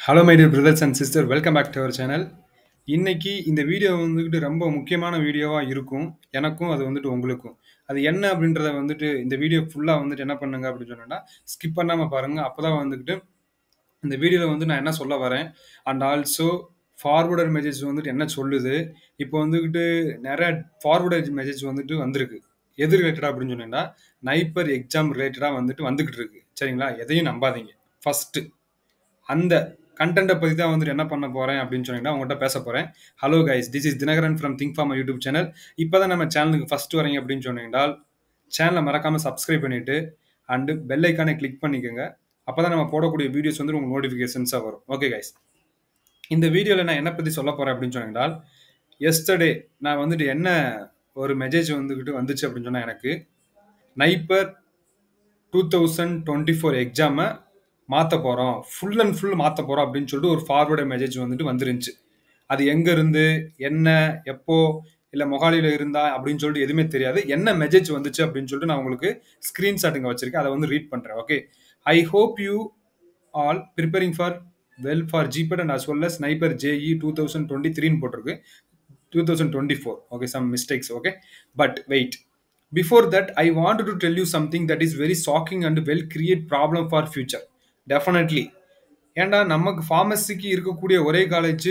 Hello my dear brothers and sister, welcome back to our channel. இன்னைக்கு இந்த video வந்துட்டு ரொம்ப முக்கியமான வீடியோவாக இருக்கும். எனக்கும் அது வந்துட்டு உங்களுக்கும். அது என்ன அப்படின்றத வந்துட்டு இந்த வீடியோ ஃபுல்லாக வந்துட்டு என்ன பண்ணுங்க அப்படின்னு சொன்னேன்னா, ஸ்கிப் பண்ணாமல் பாருங்கள். அப்போ தான் வந்துக்கிட்டு இந்த வீடியோவில் வந்து நான் என்ன சொல்ல வரேன் அண்ட் ஆல்சோ ஃபார்வர்டர் மெசேஜ் வந்துட்டு என்ன சொல்லுது. இப்போ வந்துக்கிட்டு நிறைய ஃபார்வர்டர் மெசேஜ் வந்துட்டு வந்திருக்கு. எது ரிலேட்டடாக அப்படின்னு சொன்னீங்கன்னா, நைப்பர் எக்ஸாம் ரிலேட்டடாக வந்துட்டு வந்துக்கிட்டு இருக்கு. சரிங்களா? எதையும் நம்பாதீங்க. ஃபஸ்ட்டு அந்த கண்டென்ட்டை பற்றி தான் வந்துட்டு என்ன பண்ண போகிறேன் அப்படின்னு சொன்னீங்கன்னா உங்கள்கிட்ட பேச போகிறேன். Hello guys, this is Dinakaran from Think Pharm YouTube channel. இப்போ தான் நம்ம சேனலுக்கு ஃபஸ்ட்டு வரீங்க அப்படின்னு சொன்னீங்கன்னால் சேனலை மறக்காமல் சப்ஸ்கிரைப் பண்ணிவிட்டு அண்டு பெல் ஐக்கானை கிளிக் பண்ணிக்கோங்க. அப்போ தான் நம்ம போடக்கூடிய வீடியோஸ் வந்து உங்களுக்கு நோட்டிஃபிகேஷன்ஸாக வரும். ஓகே கைஸ், இந்த வீடியோவில் நான் என்ன பற்றி சொல்ல போகிறேன் அப்படின்னு சொன்னீங்கன்னால், எஸ்டர்டே நான் வந்துட்டு என்ன ஒரு மெசேஜ் வந்துக்கிட்டு வந்துச்சு அப்படின்னு சொன்னால், எனக்கு நைப்பர் 2024 எக்ஸாமை மாற்ற போகிறோம், ஃபுல் அண்ட் ஃபுல் மாற்ற போகிறோம் அப்படின்னு சொல்லிட்டு ஒரு ஃபார்வர்டு மெசேஜ் வந்துட்டு வந்துருந்துச்சு. அது எங்கேருந்து, என்ன, எப்போ, இல்லை மொகாலியில் இருந்தா அப்படின்னு சொல்லிட்டு எதுவுமே தெரியாது. என்ன மெசேஜ் வந்துச்சு அப்படின்னு சொல்லிட்டு நான் உங்களுக்கு ஸ்க்ரீன்ஷாட்டுங்க வச்சிருக்கேன். அதை வந்து ரீட் பண்ணுறேன். Okay, I hope you all preparing for well for GPAT and as well as NIPER JEE 2023 போட்டிருக்கு, 2024. Okay, some mistakes. Okay, but wait, before that I wanted to tell you something that is very shocking and will create problem for future. Definitely. ஏன்டா நமக்கு ஃபார்மசிக்கு இருக்கக்கூடிய ஒரே college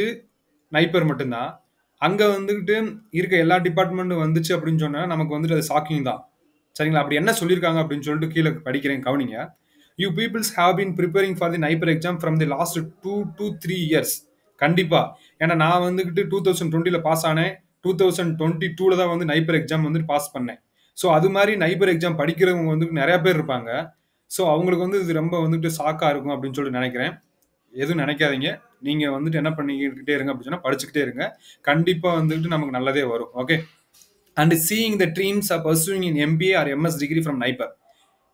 நைப்பர் மட்டும்தான். அங்கே வந்துக்கிட்டு இருக்க எல்லா டிபார்ட்மெண்ட்டும் வந்துச்சு அப்படின்னு சொன்னால் நமக்கு வந்துட்டு அது ஷாக்கிங் தான். சரிங்களா? அப்படி என்ன சொல்லியிருக்காங்க அப்படின்னு சொல்லிட்டு கீழே படிக்கிறேன், கவனிங்க. You peoples have been preparing for the NIPER exam from the last 2 to 3 years. கண்டிப்பாக. ஏன்னா நான் வந்துக்கிட்டு 2020 பாஸ் ஆனேன், 2022 தான் வந்து நைப்பர் எக்ஸாம் வந்துட்டு பாஸ் பண்ணேன். ஸோ அது மாதிரி நைப்பர் எக்ஸாம் படிக்கிறவங்க வந்துட்டு நிறையா பேர் இருப்பாங்க. ஸோ அவங்களுக்கு வந்து இது ரொம்ப வந்துட்டு ஷாக்காக இருக்கும் அப்படின்னு சொல்லிட்டு நினைக்கிறேன். எதுவும் நினைக்காதீங்க. நீங்கள் வந்துட்டு என்ன பண்ணிக்கிட்டே இருங்க அப்படின்னு சொன்னால் படிச்சுக்கிட்டே இருங்க. கண்டிப்பாக வந்துட்டு நமக்கு நல்லதே வரும். Okay, and seeing the dreams are pursuing in MBA or MS degree from NIPER.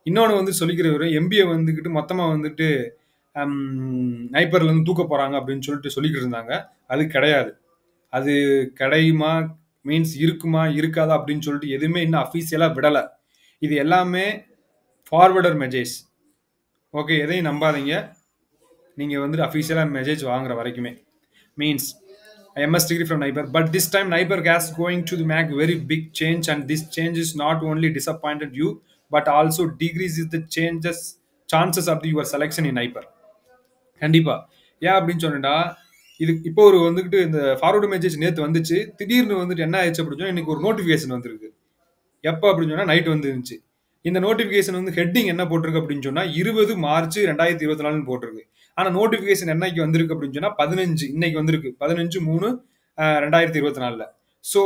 இன்னொன்று வந்து சொல்லிக்கிறவர், எம்பிஏ வந்துக்கிட்டு மொத்தமாக வந்துட்டு நைப்பர்லேருந்து தூக்க போகிறாங்க அப்படின்னு சொல்லிட்டு சொல்லிக்கிட்டு இருந்தாங்க. அது கிடையாது. அது கிடையுமா, மீன்ஸ் இருக்குமா இருக்காதா அப்படின்னு சொல்லிட்டு எதுவுமே இன்னும் அஃபீஷியலாக விடலை. இது எல்லாமே ஃபார்வர்டர் மெசேஜ். ஓகே, எதையும் நம்பாதீங்க நீங்கள் வந்துட்டு அஃபீஷியலாக மெசேஜ் வாங்குற வரைக்குமே. Means MS degree from Naiper, but this time Naiper gas going to make very big change, and this change is not only disappointed you but also decreases the chances of your selection in Naiper. கண்டிப்பா. ஏன் அப்படின்னு சொன்னா, இது இப்போ ஒரு வந்துகிட்டு இந்த forward message நேற்று வந்துச்சு. திடீர்னு வந்துட்டு என்ன ஆயிடுச்சு அப்படின்னு சொன்னா, இன்னைக்கு ஒரு நோட்டிஃபிகேஷன் வந்திருக்கு. எப்போ அப்படின்னு சொன்னா நைட் வந்துருந்துச்சு. இந்த நோட்டிஃபிகேஷன் வந்து ஹெட்டிங் என்ன போட்டிருக்கு அப்படின்னு சொன்னா 20 மார்ச் 2024 போட்டிருக்கு. ஆனால் நோட்டிஃபிகேஷன் என்னைக்கு வந்திருக்கு அப்படின்னு சொன்னா 15 இன்னைக்கு வந்திருக்கு, 15/3/2024. ஸோ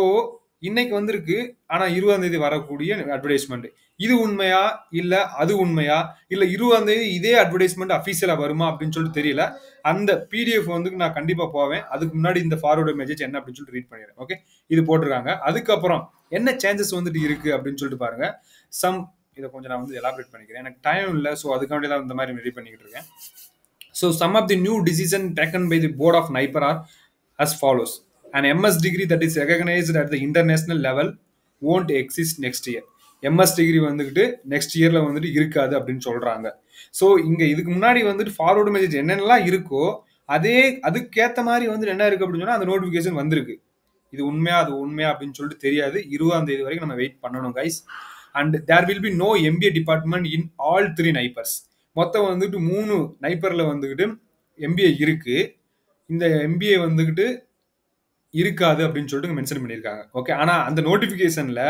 இன்னைக்கு வந்திருக்கு. ஆனால் 20ஆம் தேதி வரக்கூடிய அட்வர்டைஸ்மெண்ட். இது உண்மையா இல்லை அது உண்மையா இல்லை 20ஆம் தேதி இதே அட்வர்டைஸ்மெண்ட் அஃபீஷியலாக வருமா அப்படின்னு சொல்லிட்டு தெரியல. அந்த பிடிஎஃப் வந்து நான் கண்டிப்பாக போவேன். அதுக்கு முன்னாடி இந்த ஃபார்வர்டு மெசேஜ் என்ன அப்படின்னு சொல்லிட்டு ரீட் பண்ணிடுறேன். ஓகே, இது போட்டிருக்காங்க. அதுக்கப்புறம் என்ன சேஞ்சஸ் வந்துட்டு இருக்கு அப்படின்னு சொல்லிட்டு பாருங்க. இதை கொஞ்சம் நான் வந்து எலாபரேட் பண்ணிக்கிறேன், எனக்கு டைம் இல்லை. ஸோ அதுக்காண்டி தான் இந்த மாதிரி ரெடி பண்ணிக்கிட்டு இருக்கேன். So some of the new decisions taken by the board of NIPER are as follows. An MS degree that is recognized at the international level won't exist next year. MS degree வந்துட்டு next இயர்ல வந்துட்டு இருக்காது அப்படின்னு சொல்றாங்க. So இங்க இதுக்கு முன்னாடி வந்துட்டு ஃபார்வர்டு மெசேஜ் என்னென்னலாம் இருக்கோ அதுக்கேற்ற மாதிரி வந்து என்ன இருக்கு அப்படின்னு சொன்னா அந்த நோட்டிஃபிகேஷன் வந்திருக்கு. இது உண்மையா அது உண்மையா அப்படின்னு சொல்லிட்டு தெரியாது. 20ஆம் தேதி வரைக்கும் நம்ம வெயிட் பண்ணணும் guys. And there will be no MBA department in all 3 NIPERs. மொத்தம் வந்துட்டு 3 நைப்பரில் வந்துக்கிட்டு MBA இருக்கு. இந்த MBA வந்துக்கிட்டு இருக்காது அப்படின்னு சொல்லிட்டு மென்ஷன் பண்ணியிருக்காங்க. ஓகே, ஆனால் அந்த நோட்டிஃபிகேஷனில்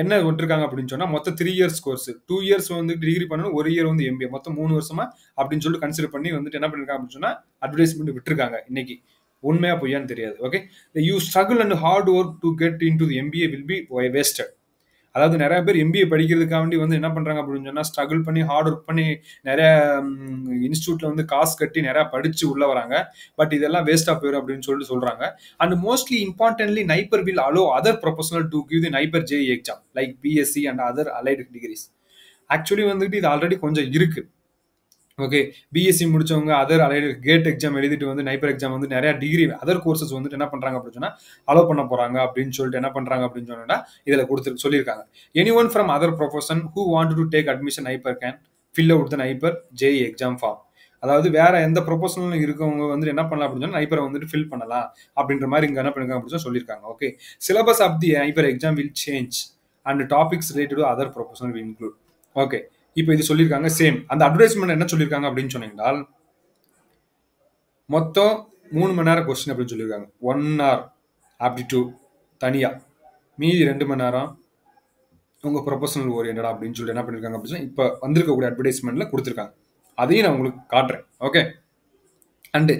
என்ன விட்டுருக்காங்க அப்படின்னு சொன்னால் மொத்தம் 3 இயர்ஸ் கோர்ஸ், 2 இயர்ஸ் வந்து டிகிரி பண்ணணும், 1 இயர் வந்து MBA, மொத்தம் 3 வருஷமா அப்படின்னு சொல்லிட்டு கன்சிடர் பண்ணி வந்துட்டு என்ன பண்ணியிருக்காங்க அப்படின்னு சொன்னால் அட்வர்டைஸ்மெண்ட் விட்டுருக்காங்க. இன்னைக்கு உண்மையா பொய்யான்னு தெரியாது. Okay, you struggle and hard work to get in to the MBA will be wasted. அதாவது நிறைய பேர் MBA படிக்கிறதுக்காண்டி வந்து என்ன பண்ணுறாங்க அப்படின்னு சொன்னால் ஸ்ட்ரகிள் பண்ணி ஹார்ட் ஒர்க் பண்ணி நிறைய இன்ஸ்டியூட்டில் வந்து காசு கட்டி நிறையா படித்து உள்ள வராங்க. பட் இதெல்லாம் வேஸ்ட்டாக போயிடும் அப்படின்னு சொல்லிட்டு சொல்கிறாங்க. And mostly importantly NIPER will allow other professional to give the NIPER JEE exam like BSc and other allied degrees. Actually வந்துட்டு இது ஆல்ரெடி கொஞ்சம் இருக்குது. ஓகே, பிஎஸ்சி முடிச்சவங்க அதர் அலைடு கேட் எக்ஸாம் எழுதிட்டு வந்து நைப்பர் எக்ஸாம் வந்து நிறைய டிகிரி அதர் கோர்சஸ் வந்துட்டு என்ன பண்றாங்க அப்படின்னு சொன்னா அலோ பண்ண போறாங்க அப்படின்னு சொல்லிட்டு என்ன பண்றாங்க அப்படின்னு சொன்னா இதுல கொடுத்து சொல்லியிருக்காங்க. Any one from other profession who want to take admission நைப்பர் can fill out the NIPER JEE exam form. அதாவது வேற எந்த ப்ரொபோஷனலும் இருக்கவங்க வந்துட்டு என்ன பண்ணலாம் அப்படின்னு சொன்னா நைப்பரை வந்துட்டு ஃபில் பண்ணலாம் அப்படின்ற மாதிரி இங்க என்ன பண்ணிருக்காங்க அப்படின்னு சொல்லியிருக்காங்க. Okay, syllabus of the NIPER exam will change and topics related to other professional will include. Okay, இப்போ இது சொல்லியிருக்காங்க. சேம் அந்த அட்வர்டைஸ்மெண்ட் என்ன சொல்லியிருக்காங்க அப்படின்னு சொன்னீங்கன்னா மொத்தம் 3 மணி நேரம் கொஸ்டின் அப்படின்னு சொல்லியிருக்காங்க. 1 hour ஆப்டிடியூட் தனியா, மீதி 2 மணி நேரம் உங்க ப்ரொபோஷனல் ஓரியன்டா அப்படின்னு சொல்லிட்டு என்ன பண்ணிருக்காங்க அப்படின்னா இப்போ வந்திருக்கக்கூடிய அட்வர்டைஸ்மெண்ட்ல கொடுத்துருக்காங்க. அதையும் நான் உங்களுக்கு காட்டுறேன். Okay, and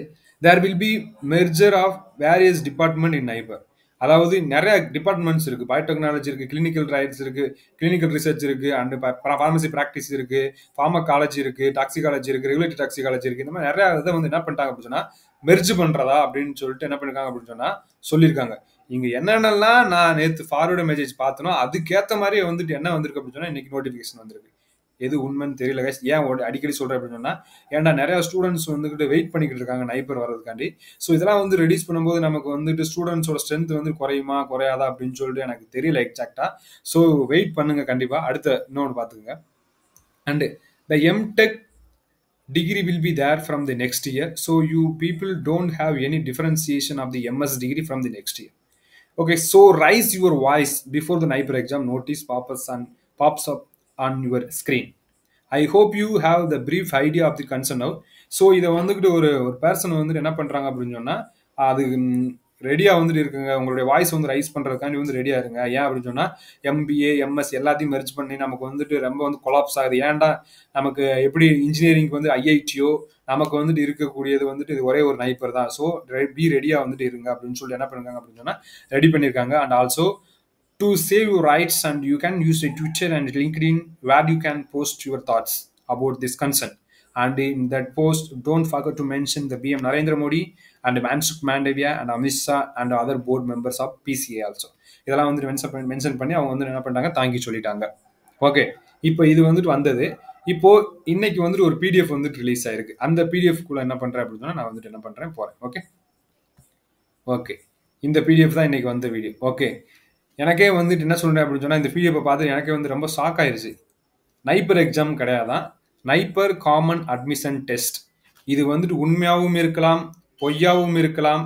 there will be merger of various department in NIPER. அதாவது நிறைய டிபார்ட்மெண்ட்ஸ் இருக்கு. பயோடெக்னாலஜி இருக்கு, கிளினிக்கல் ட்ரையல்ஸ் இருக்கு, கிளினிக்கல் ரிசர்ச் இருக்கு, அண்ட் ஃபார்மசி ப்ராக்டிஸ் இருக்கு, ஃபார்மகாலஜி இருக்கு, டாக்ஸிகாலஜி இருக்கு, ரெகுலேட்டரி டாக்ஸிகாலஜி இருக்கு. இந்த மாதிரி நிறைய இதை வந்து என்ன பண்ணிட்டாங்க அப்படின்னு சொன்னா மெர்ஜ் பண்றதா அப்படின்னு சொல்லிட்டு என்ன பண்ணிருக்காங்க அப்படின்னு சொன்னா சொல்லியிருக்காங்க. இங்க என்னென்னலாம் நான் நேற்று ஃபார்வர்டு மெசேஜ் பார்த்தனோ அதுக்கேற்ற மாதிரி வந்துட்டு என்ன வந்திருக்கு அப்படின்னு சொன்னா இன்னைக்கு நோட்டிஃபிகேஷன் வந்திருக்கு. எது உண்மைன்னு தெரியல guys. ஏன் அடிக்கடி சொல்றேன் அப்படின்னு சொன்னா ஏன்டா நிறைய ஸ்டூடெண்ட்ஸ் வந்துட்டு வெயிட் பண்ணிக்கிட்டு இருக்காங்க நைப்பர் வர்றதுக்காண்டி. ஸோ இதெல்லாம் வந்து ரெடியூஸ் பண்ணும்போது நமக்கு வந்துட்டு ஸ்டூடெண்ட்ஸோட ஸ்ட்ரென்த் வந்து குறையுமா குறையாதா அப்படின்னு சொல்லிட்டு எனக்கு தெரியல எக்ஸாக்டா. ஸோ வெயிட் பண்ணுங்க கண்டிப்பா. அடுத்த இன்னொன்று பார்த்துக்குங்க. And the MTech degree will be there from the next year, so you people don't have any differentiation of the MS degree from the next year. Okay, so raise your voice before the NIPER exam notice pops up on your screen. I hope you have the brief idea of the concern now. So இதை வந்துக்கிட்டு ஒரு person வந்துட்டு என்ன பண்ணுறாங்க அப்படின்னு சொன்னால் அது ரெடியாக வந்துட்டு இருக்குங்க. உங்களுடைய வாய்ஸ் வந்து ரைஸ் பண்ணுறதுக்காண்டி வந்து ரெடியாக இருங்க. ஏன் அப்படின்னு சொன்னால் எம்பிஏ எம்எஸ் எல்லாத்தையும் மெர்ஜ் பண்ணி நமக்கு வந்துட்டு ரொம்ப வந்து கொலாப்ஸ் ஆகுது. ஏன்டா நமக்கு எப்படி இன்ஜினியரிங்க்கு வந்து ஐஐடியோ நமக்கு வந்துட்டு இருக்கக்கூடியது வந்துட்டு இது ஒரே ஒரு நைப்பர் தான். ஸோ பி ரெடியாக வந்துட்டு இருங்க அப்படின்னு சொல்லி என்ன பண்ணுறாங்க அப்படின்னு சொன்னால் ரெடி பண்ணியிருக்காங்க. And also to save your rights, and you can use a Twitter and LinkedIn where you can post your thoughts about this concern. And in that post, don't forget to mention the PM Narendra Modi and Mansukh Mandavia and Amit Shah and other board members of PCA also. இதெல்லாம் வந்து mention பண்ணி அவங்க வந்து என்ன பண்ணிட்டாங்க தாங்கி சொல்லிட்டாங்க. Okay, இப்போ இது வந்துட்டு வந்தது. இப்போ இன்னைக்கு வந்துட்டு ஒரு பிடிஎஃப் வந்துட்டு ரிலீஸ் ஆயிருக்கு. அந்த பிடிஎஃப் குள்ள என்ன பண்றேன் அப்படின்னா நான் வந்துட்டு என்ன பண்றேன் போறேன். ஓகே ஓகே, இந்த பிடிஎஃப் தான் இன்னைக்கு வந்த வீடியோ. ஓகே, எனக்கே வந்துட்டு என்ன சொல்றேன் அப்படின்னு சொன்னா இந்த பிடிஎஃப் பார்த்து எனக்கே வந்து ரொம்ப ஷாக் ஆயிருச்சு. நைப்பர் எக்ஸாம் கிடையாதான், நைப்பர் காமன் அட்மிஷன் டெஸ்ட். இது வந்துட்டு உண்மையாகவும் இருக்கலாம், பொய்யாகவும் இருக்கலாம்.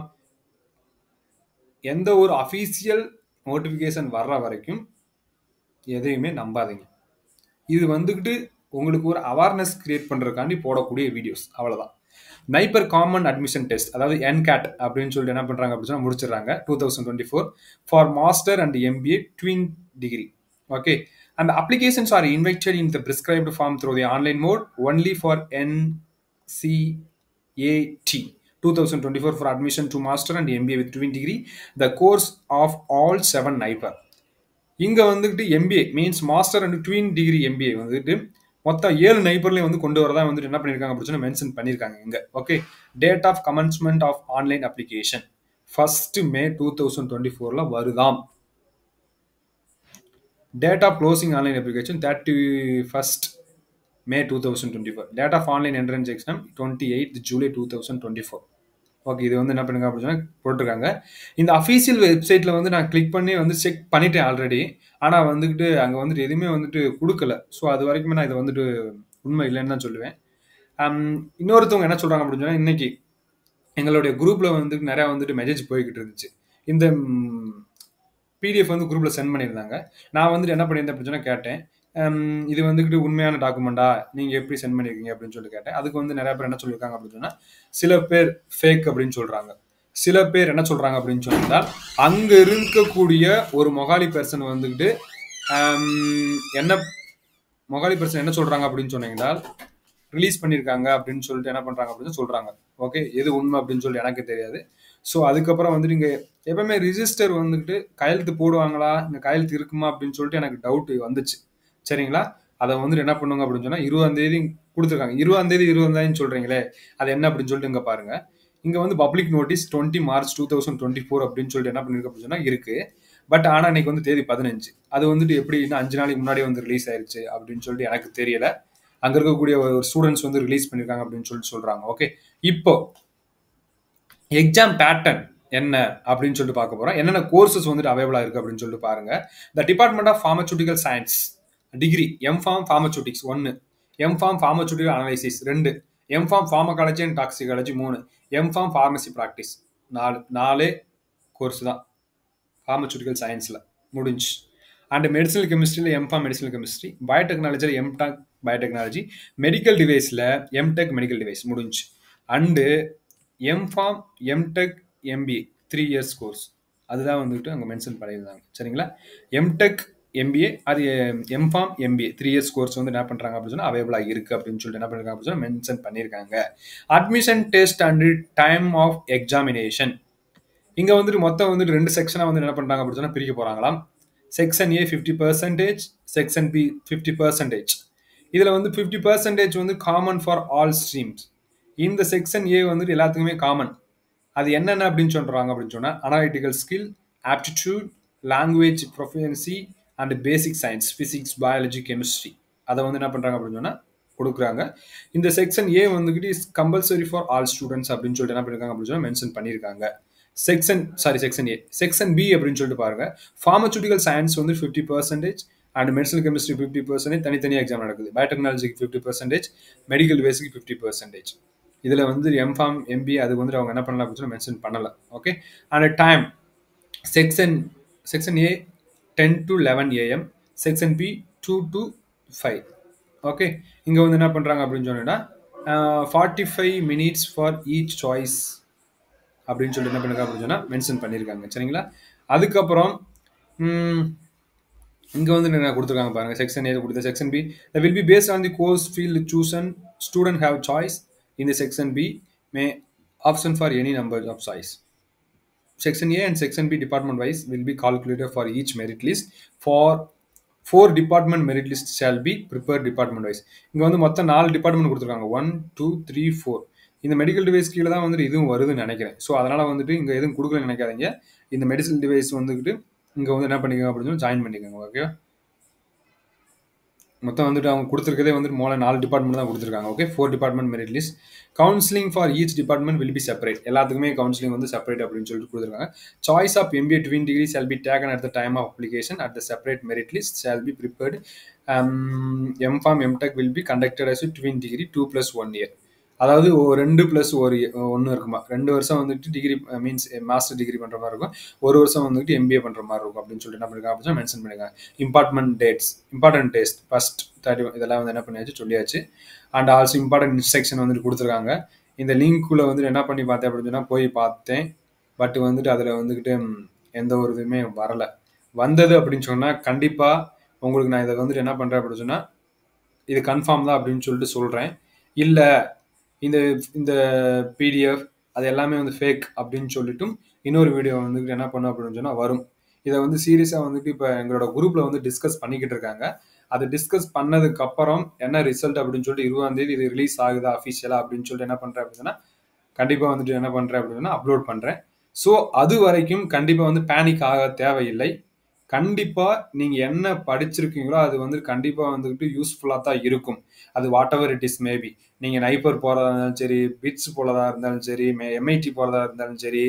எந்த ஒரு அஃபீஷியல் நோட்டிஃபிகேஷன் வர்ற வரைக்கும் எதையுமே நம்பாதீங்க. இது வந்துக்கிட்டு உங்களுக்கு ஒரு அவேர்னஸ் கிரியேட் பண்றதுக்காண்டி போடக்கூடிய வீடியோஸ், அவ்வளவுதான். நைப்பர் காமன் அட்மிஷன் டெஸ்ட், அதாவது என்கேட் அப்படின்னு சொல்லிட்டு என்ன பண்றாங்க அப்படின்னா முடிச்சிடறாங்க 2024 for master and MBA twin degree. Okay, and the applications are invited in the prescribed form through the online mode only for NCAT 2024 for admission to master and MBA with twin degree, the course of all 7 NIPER. இங்க வந்துட்டு MBA means master and twin degree MBA வந்துட்டு மொத்தம் 7 நைப்பர்லையும் வந்து கொண்டு வரதா வந்துட்டு என்ன பண்ணிருக்காங்க அப்படின்னு மென்ஷன் பண்ணிருக்காங்க இங்க. Okay, date of commencement of online application 1st May 2024 வருதாம். Date of closing online application 31st May 2024. Date of online entrance exam 28th July 2024. Okay, இது வந்து என்ன பண்ணுங்க அப்படின்னு போட்டிருக்காங்க. இந்த அஃபீஷியல் வெப்சைட்ல வந்து நான் கிளிக் பண்ணி வந்து செக் பண்ணிட்டேன் ஆல்ரெடி. ஆனால் வந்துட்டு அங்கே வந்துட்டு எதுவுமே வந்துட்டு கொடுக்கல. ஸோ அது வரைக்குமே நான் இதை வந்துட்டு உண்மை இல்லைன்னு தான் சொல்லுவேன். இன்னொருத்தவங்க என்ன சொல்றாங்க அப்படின்னு சொன்னா இன்னைக்கு எங்களுடைய குரூப்ல வந்துட்டு நிறைய வந்துட்டு மெசேஜ் போய்கிட்டு இருந்துச்சு. இந்த பிடிஎஃப் வந்து குரூப்ல சென்ட் பண்ணியிருந்தாங்க. நான் வந்துட்டு என்ன பண்ணியிருந்தேன் அப்படின்னு சொன்னா கேட்டேன், இது வந்துட்டு உண்மையான டாக்குமெண்டா, நீங்க எப்படி சென்ட் பண்ணிருக்கீங்க அப்படின்னு சொல்லி கேட்டேன். அதுக்கு வந்து நிறைய பேர் என்ன சொல்லியிருக்காங்க அப்படின்னு சொன்னா சில பேர் ஃபேக் அப்படின்னு சொல்றாங்க, சில பேர் என்ன சொல்றாங்க அப்படின்னு சொன்னால் அங்க இருக்கக்கூடிய ஒரு மொகாலி பர்சன் வந்துட்டு என்ன சொல்றாங்க அப்படின்னு சொன்னீங்கன்னா ரிலீஸ் பண்ணியிருக்காங்க அப்படின்னு சொல்லிட்டு என்ன பண்றாங்க அப்படின்னு சொல்றாங்க. ஓகே, எது உண்மை அப்படின்னு சொல்லி எனக்கு தெரியாது. ஸோ அதுக்கப்புறம் வந்துட்டு இங்கே எப்பவுமே ரிஜிஸ்டர் வந்துட்டு கையெழுத்து போடுவாங்களா, இந்த கையெழுத்து இருக்குமா அப்படின்னு சொல்லிட்டு எனக்கு டவுட் வந்துச்சு. சரிங்களா, அதை வந்துட்டு என்ன பண்ணுவாங்க அப்படின்னு சொன்னா 20ஆம் தேதி கொடுத்துருக்காங்க. 20ஆம் தேதி சொல்றீங்களே அது என்ன அப்படின்னு சொல்லிட்டு இங்க பாருங்க. இங்க வந்து பப்ளிக் நோட்டீஸ் 20 March 2024 அப்படின்னு சொல்லிட்டு என்ன பண்ணிருக்கு அப்படின்னு சொன்னா இருக்கு. பட் ஆனா இன்னைக்கு வந்து தேதி 15. அது வந்துட்டு எப்படி இன்னும் 5 நாளைக்கு முன்னாடி வந்து ரிலீஸ் ஆயிருச்சு அப்படின்னு சொல்லிட்டு எனக்கு தெரியல. அங்க இருக்கக்கூடிய ஒரு ஸ்டூடெண்ட்ஸ் வந்து ரிலீஸ் பண்ணிருக்காங்க அப்படின்னு சொல்லிட்டு சொல்றாங்க. ஓகே, இப்போ எக்ஸாம் பேட்டர்ன் என்ன அப்படின்னு சொல்லிட்டு பார்க்க போறோம். என்னென்ன கோர்சஸ் வந்துட்டு அவைலபிளா இருக்கு அப்படின்னு சொல்லிட்டு பாருங்க. The department of pharmaceutical science degree M Pharm pharmaceutics 1, M Pharm pharmaceutical analysis 2, M Pharm pharmacology and toxicology 3, M Pharm pharmacy practice 4 course தான் ஃபார்மசூட்டிக்கல் சயின்ஸில் முடிஞ்சு. அண்ட் மெடிசனல் கெமிஸ்ட்ரியில் எம்ஃபார்ம் மெடிசனல் கெமிஸ்ட்ரி, பயோடெக்னாலஜியில் எம்டெக் பயோடெக்னாலஜி, மெடிக்கல் டிவைஸில் எம்டெக் மெடிக்கல் டிவைஸ் முடிஞ்சு. And M Pharm M Tech MBA 3 years course அதுதான் வந்துட்டு அங்கே மென்ஷன் பண்ணியிருந்தாங்க. சரிங்களா? எம்டெக் எம்பிஏ அது எம்ஃபார்ம் எம்பிஏ 3 இயர்ஸ் கோர்ஸ் வந்து என்ன பண்ணுறாங்க அப்படின்னு சொன்னால் அவைலபிளாக இருக்குது அப்படின்னு சொல்லிட்டு என்ன பண்ணிருக்காங்க அப்படின்னு சொன்னால் மென்ஷன் பண்ணியிருக்காங்க. Admission test and time of examination இங்கே வந்துட்டு மொத்தம் வந்துட்டு 2 செக்ஷனாக வந்து என்ன பண்ணுறாங்க அப்படின்னு சொன்னால் பிரிக்க போகிறாங்களாம். Section A 50%, section B 50%. இதில் வந்து 50% வந்து காமன் ஃபார் ஆல் ஸ்ட்ரீம்ஸ். இந்த செக்ஷன் ஏ வந்துட்டு எல்லாத்துக்குமே காமன். அது என்னென்ன அப்படின்னு சொல்கிறாங்க அப்படின்னு சொன்னால் analytical skill, aptitude, language proficiency and basic science, physics, biology, chemistry அதை வந்து என்ன பண்ணுறாங்க அப்படின்னு சொன்னால் கொடுக்குறாங்க. இந்த செக்ஷன் ஏ வந்துக்கிட்டு is compulsory for all students அப்படின்னு சொல்லிட்டு என்ன பண்ணியிருக்காங்க அப்படின்னு சொன்னால் மென்ஷன் பண்ணியிருக்காங்க. Section A. செக்ஷன் பி அப்படின்னு சொல்லிட்டு பாருங்க, ஃபார்மசூட்டிக்கல் சயின்ஸ் வந்து 50% அண்ட் மெடிசனல் கெமிஸ்ட்ரி 50% தனித்தனியாக எக்ஸாம் நடக்குது. பயோடெக்னாலஜிக்கு 50%, மெடிக்கல் டிவைஸுக்கு 50%. இதில் வந்து எம்ஃபார்ம் எம்பிஏ அது வந்து அவங்க என்ன பண்ணலாம் அப்படின்னு சொல்லி மென்ஷன் பண்ணலை. Okay. And time section A 10 to 11 AM, section B 2 to 5. Okay. இங்கே வந்து என்ன பண்ணுறாங்க அப்படின்னு சொன்னீங்கன்னா 45 minutes ஃபார் ஈச் சாய்ஸ் அப்படின்னு சொல்லி என்ன பண்ணுங்க அப்படின்னு சொன்னால் மென்ஷன் பண்ணியிருக்காங்க. சரிங்களா? அதுக்கப்புறம் இங்கே வந்து என்ன கொடுத்துருக்காங்க பாருங்க, செக்ஷன் ஏ கொடுத்த section B will be based on the course field chosen, student have choice in the section B may option for any number of choice. Section A and Section B department wise will be calculated for each merit list. For 4 department merit lists shall be prepared department wise. இங்கே வந்து மொத்தம் 4 department கொடுத்துருக்காங்க. 1, 2, 3, 4. இந்த medical device கீழே தான் வந்துட்டு இதுவும் வருதுன்னு நினைக்கிறேன். ஸோ அதனால் வந்துட்டு இங்கே எதுவும் கொடுக்கலன்னு நினைக்காதீங்க. இந்த மெடிசல் டிவைஸ் வந்துக்கிட்டு இங்கே வந்து என்ன பண்ணிக்கோங்க அப்படின்னு சொல்லி ஜாயின் பண்ணிக்கோங்க. ஓகே. மொத்தம் வந்துட்டு அவங்க கொடுத்துருக்கதே வந்துட்டு மொதல் 4 டிபார்ட்மெண்ட் தான் கொடுத்துருக்காங்க. Okay. 4 department merit list. Counselling for each department will be separate. எல்லாத்துக்குமே கவுன்சிலிங் வந்து செப்பரேட் அப்படின்னு சொல்லிட்டு கொடுத்துருக்காங்க. Choice of MBA 12 degree shall be taken at the time of application at the separate merit list shall be prepared. MPharm MTech will be conducted as a 12 degree 2+1 year. அதாவது 2+1 இருக்குமா, 2 வருஷம் வந்துட்டு degree means master degree பண்ணுற மாதிரி இருக்கும், 1 வருஷம் வந்துட்டு MBA பண்ணுற மாதிரி இருக்கும் அப்படின்னு சொல்லிட்டு என்ன பண்ணிருக்காங்க அப்படின்னு மென்ஷன் பண்ணிருக்காங்க. இம்பார்ட்டன்ட் டேஸ்ட் ஃபர்ஸ்ட் 30 இதெல்லாம் வந்து என்ன பண்ணியாச்சு சொல்லியாச்சு. அண்ட் ஆல்சோ இம்பார்ட்டன்ட் இன்ஸ்ட்ரக்ஷன் வந்துட்டு கொடுத்துருக்காங்க. இந்த லிங்க்குள்ளே வந்துட்டு என்ன பண்ணி பார்த்தேன் அப்படின்னு சொன்னால் போய் பார்த்தேன். பட் வந்துட்டு அதில் வந்துக்கிட்டு எந்த ஒரு இதுவுமே வரலை. வந்தது அப்படின்னு சொன்னால் கண்டிப்பாக உங்களுக்கு நான் இதை வந்துட்டு என்ன பண்ணுறேன் அப்படின்னு சொன்னால் இது கன்ஃபார்ம் தான் அப்படின்னு சொல்லிட்டு சொல்கிறேன். இல்லை இந்த PDF அது எல்லாமே வந்து ஃபேக் அப்படின்னு சொல்லிட்டும் இன்னொரு வீடியோ வந்துட்டு என்ன பண்ணும் அப்படின்னு சொன்னால் வரும். இதை வந்து சீரியஸாக வந்துட்டு இப்போ எங்களோட குரூப்பில் வந்து டிஸ்கஸ் பண்ணிக்கிட்டு இருக்காங்க. அதை டிஸ்கஸ் பண்ணதுக்கு அப்புறம் என்ன ரிசல்ட் அப்படின்னு சொல்லிட்டு 20ஆம் தேதி இது ரிலீஸ் ஆகுதா அஃபிஷியலாக அப்படின்னு சொல்லிட்டு என்ன பண்ணுறேன் அப்படின்னா கண்டிப்பாக வந்துட்டு என்ன பண்ணுறேன் அப்படின்னா அப்லோட் பண்ணுறேன். ஸோ அது வரைக்கும் கண்டிப்பாக வந்து பேனிக் ஆக தேவையில்லை. கண்டிப்பாக நீங்கள் என்ன படிச்சிருக்கீங்களோ அது வந்து கண்டிப்பாக வந்துக்கிட்டு யூஸ்ஃபுல்லாக தான் இருக்கும். அது what ever it is maybe. நீங்கள் நைப்பர் போகிறதா இருந்தாலும் சரி, பிட்ஸ் போகிறதா இருந்தாலும் சரி, MIT போகிறதா இருந்தாலும் சரி,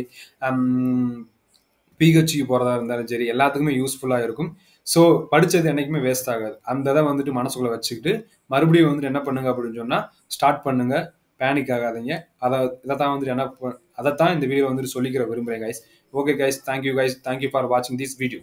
PHU போகிறதா இருந்தாலும் சரி, எல்லாத்துக்குமே யூஸ்ஃபுல்லாக இருக்கும். ஸோ படித்தது என்றைக்குமே வேஸ்ட் ஆகாது. அந்த இதை வந்துட்டு மனசுக்குள்ளே வச்சுக்கிட்டு மறுபடியும் வந்துட்டு என்ன பண்ணுங்க அப்படின்னு சொன்னால் ஸ்டார்ட் பண்ணுங்கள். பேனிக் ஆகாதீங்க. இதைத்தான் வந்துட்டு அதைத்தான் இந்த வீடியோ வந்துட்டு சொல்லிக்கிற விரும்புகிறேன் guys. Okay guys, thank you guys, thank you for வாட்சிங் திஸ் வீடியோ.